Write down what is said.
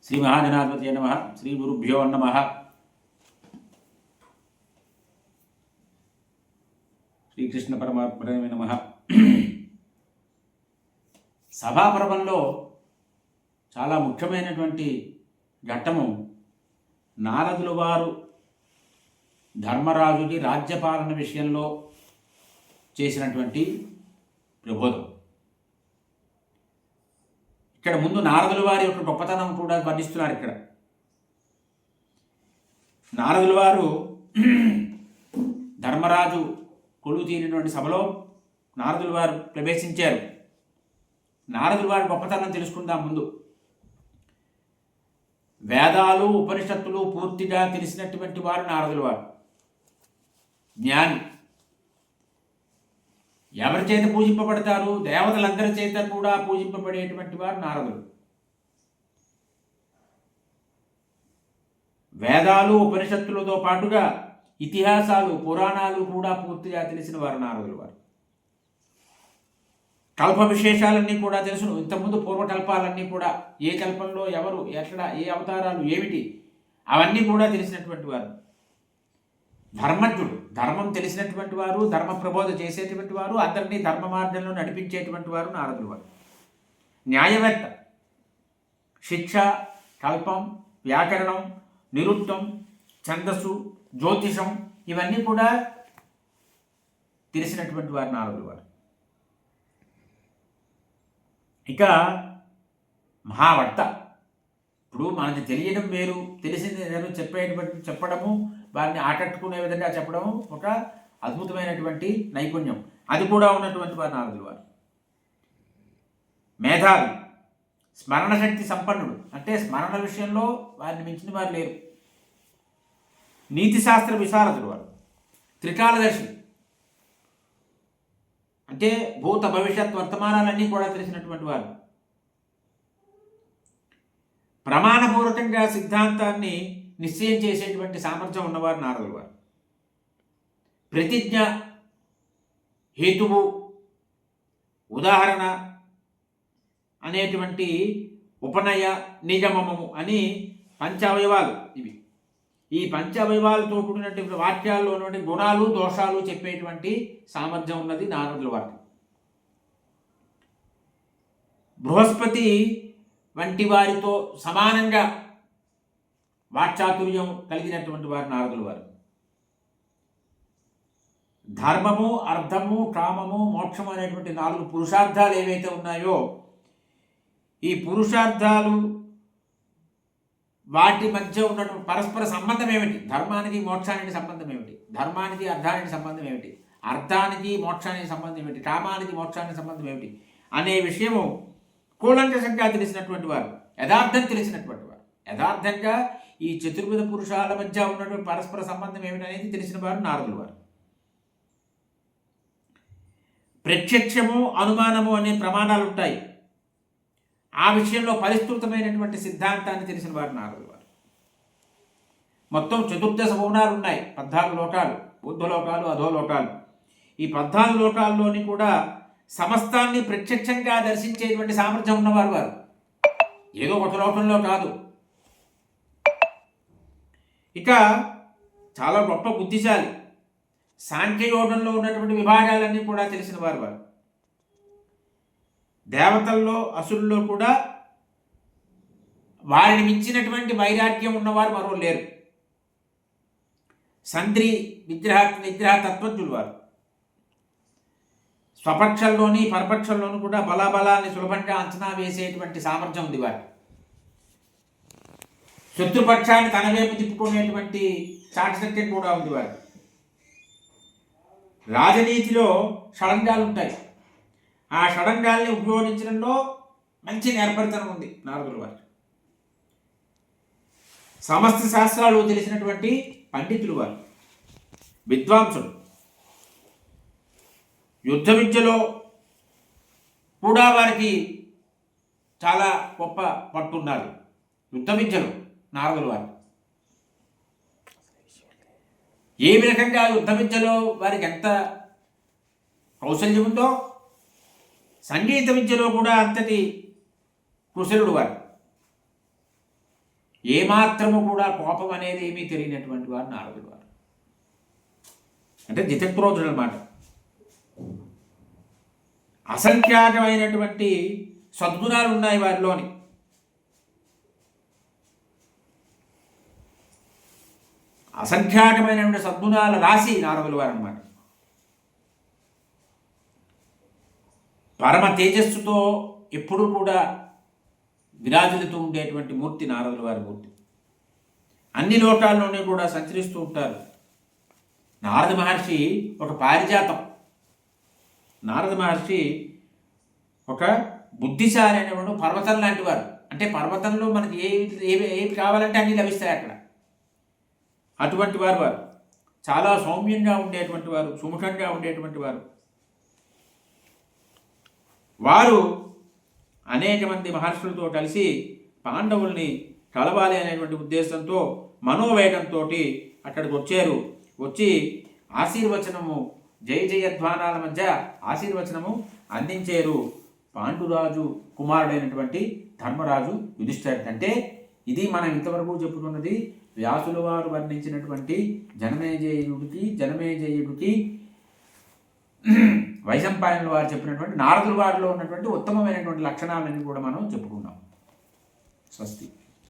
శ్రీ మహాజనాధిపతయ నమః. శ్రీ గురుభ్యో నమః. శ్రీకృష్ణ పరమాత్మనే నమః. సభాపర్వంలో చాలా ముఖ్యమైనటువంటి ఘట్టము నారదుల వారు ధర్మరాజుకి రాజ్యపాలన విషయంలో చేసినటువంటి ప్రబోధం. ఇక్కడ ముందు నారదుల వారి యొక్క గొప్పతనం కూడా వర్ణిస్తున్నారు. ఇక్కడ నారదుల వారు ధర్మరాజు కొలువు తీరినటువంటి సభలో నారదుల వారు ప్రవేశించారు. నారదుల వారి గొప్పతనం తెలుసుకుందాం. ముందు వేదాలు ఉపనిషత్తులు పూర్తిగా తెలిసినటువంటి వారు నారదుల వారు. జ్ఞాని. ఎవరి చేత పూజింపబడతారు? దేవతలందరి చేత కూడా పూజింపబడేటువంటి వారు నారదులు. వేదాలు ఉపనిషత్తులతో పాటుగా ఇతిహాసాలు పురాణాలు కూడా పూర్తిగా తెలిసిన వారు నారదుల వారు. కల్ప విశేషాలన్నీ కూడా తెలుసును. ఇంతకుముందు పూర్వకల్పాలన్నీ కూడా ఏ కల్పంలో ఎవరు ఎక్కడ ఏ అవతారాలు ఏమిటి అవన్నీ కూడా తెలిసినటువంటి వారు. ధర్మజ్ఞుడు. ధర్మం తెలిసినటువంటి వారు, ధర్మ ప్రబోధ చేసేటువంటి వారు, అందరినీ ధర్మ మార్గంలో నడిపించేటువంటి వారు నారదుల వారు. న్యాయవేత్త. శిక్ష, కల్పం, వ్యాకరణం, నిరుక్తం, ఛందస్సు, జ్యోతిషం ఇవన్నీ కూడా తెలిసినటువంటి వారు నారదుల వారు. ఇక మహావక్త. ఇప్పుడు మనకి తెలియడం వేరు, తెలిసింది నేను చెప్పడము, వారిని ఆకట్టుకునే విధంగా చెప్పడము ఒక అద్భుతమైనటువంటి నైపుణ్యం. అది కూడా ఉన్నటువంటి వారు నారదుల వారు. మేధావి. స్మరణ శక్తి సంపన్నుడు. అంటే స్మరణ విషయంలో వారిని మించిన వారు లేరు. నీతి శాస్త్ర విశారదుడు వారు. త్రికాలదర్శి. అంటే భూత భవిష్యత్ వర్తమానాలన్నీ కూడా తెలిసినటువంటి వారు. ప్రమాణపూర్వకంగా సిద్ధాంతాన్ని నిశ్చయం చేసేటువంటి సామర్థ్యం ఉన్నవారు నారదుల వారు. ప్రతిజ్ఞ, హేతువు, ఉదాహరణ అనేటువంటి ఉపనయ, నిగమము అని పంచావయవాలు ఇవి. ఈ పంచావయవాలతో కూడినటువంటి వాక్యాల్లో ఉన్నటువంటి గుణాలు దోషాలు చెప్పేటువంటి సామర్థ్యం ఉన్నది నారదుల వారికి. బృహస్పతి వంటి వారితో సమానంగా వాక్చాతుర్యం కలిగినటువంటి వారు నారదుల వారు. ధర్మము, అర్థము, కామము, మోక్షము అనేటువంటి 4 పురుషార్థాలు ఏవైతే ఉన్నాయో ఈ పురుషార్థాలు వాటి మధ్య ఉన్నటువంటి పరస్పర సంబంధం ఏమిటి? ధర్మానికి మోక్షానికి సంబంధం ఏమిటి? ధర్మానికి అర్థానికి సంబంధం ఏమిటి? అర్థానికి మోక్షానికి సంబంధం ఏమిటి? కామానికి మోక్షానికి సంబంధం ఏమిటి అనే విషయము కూలంకషంగా తెలిసినటువంటి వారు. యథార్థం తెలిసినటువంటి వారు. యథార్థంగా ఈ చతుర్విధ పురుషాల మధ్య ఉన్నటువంటి పరస్పర సంబంధం ఏమిటనేది తెలిసిన వారు నారదుల వారు. ప్రత్యక్షము, అనుమానము అనే ప్రమాణాలు ఉంటాయి. ఆ విషయంలో పరిష్కృతమైనటువంటి సిద్ధాంతాన్ని తెలిసిన వారు నారదుల వారు. మొత్తం 14 భువనాలు ఉన్నాయి. 14 లోకాలు. బుద్ధలోకాలు, అధోలోకాలు. ఈ 14 లోకాల్లోని కూడా సమస్తాన్ని ప్రత్యక్షంగా దర్శించేటువంటి సామర్థ్యం ఉన్నవారు వారు. ఏదో ఒక లోకంలో కాదు. ఇక చాలా గొప్ప బుద్ధిశాలి. సాంఖ్యయోగంలో ఉన్నటువంటి విభాగాలన్నీ కూడా తెలిసిన వారు వారు. దేవతల్లో అసురుల్లో కూడా వారిని మించినటువంటి వైరాగ్యం ఉన్నవారు మరో లేరు. సంద్రి నిగ్రహ తత్వజ్ఞులు వారు. స్వపక్షంలోని పరపక్షంలోని కూడా బలాబలాన్ని సులభంగా అంచనా వేసేటువంటి సామర్థ్యం ఉంది వారు. శత్రుపక్షాన్ని తన వైపు తిప్పుకునేటువంటి చాకచక్యం కూడా ఉంది వారు. రాజనీతిలో షడంగాలు ఉంటాయి. ఆ షడంగాల్ని ఉపయోగించడంలో మంచి నేర్పరితనం ఉంది నారదుల వారు. సమస్త శాస్త్రాలు తెలిసినటువంటి పండితులు వారు. విద్వాంసులు. యుద్ధ విద్యలో కూడా వారికి చాలా గొప్ప పట్టున్నారు. యుద్ధ విద్యలో నారదుల వారు ఏ రకంగా యుద్ధ విద్యలో వారికి ఎంత కౌశల్యం ఉందో సంగీత విద్యలో కూడా అంతటి కుశలుడు వారు. ఏమాత్రము కూడా కోపం అనేది ఏమీ తెలియనటువంటి వారు నారదుడు వారు. అంటే జితక్రోధుడు అన్నమాట. అసంఖ్యాకమైనటువంటి సద్గుణాలు ఉన్నాయి వారిలోని. అసంఖ్యాకమైనటువంటి సద్గుణాల రాశి నారదులు వారు అన్నమాట. పరమ తేజస్సుతో ఎప్పుడూ కూడా విరాజిల్లుతూ ఉండేటువంటి మూర్తి నారదుల వారి మూర్తి. అన్ని లోకాల్లోనే కూడా సంచరిస్తూ ఉంటారు. నారద మహర్షి ఒక పారిజాతం. నారద మహర్షి ఒక బుద్ధిశాలి అనేవాడు, పర్వతం లాంటి వారు. అంటే పర్వతంలో మనకి ఏవి కావాలంటే అన్నీ లభిస్తాయి అక్కడ. అటువంటి వారు చాలా సౌమ్యంగా ఉండేటువంటి వారు, సుముఖంగా ఉండేటువంటి వారు. వారు అనేక మంది మహర్షులతో కలిసి పాండవుల్ని కలవాలి అనేటువంటి ఉద్దేశంతో మనోవేగంతో అక్కడికి వచ్చారు. వచ్చి ఆశీర్వచనము, జయ జయధ్వానాల మధ్య ఆశీర్వచనము అందించారు పాండురాజు కుమారుడైనటువంటి ధర్మరాజు యుధిష్ఠిరుడు. అంటే ఇది మనం ఇంతవరకు చెప్పుకున్నది వ్యాసుల వారు వర్ణించినటువంటి జనమేజయుడికి వైశంపాయనుల వారు చెప్పినటువంటి నారదుల వారిలో ఉన్నటువంటి ఉత్తమమైనటువంటి లక్షణాలని కూడా మనం చెప్పుకున్నాం. స్వస్తి.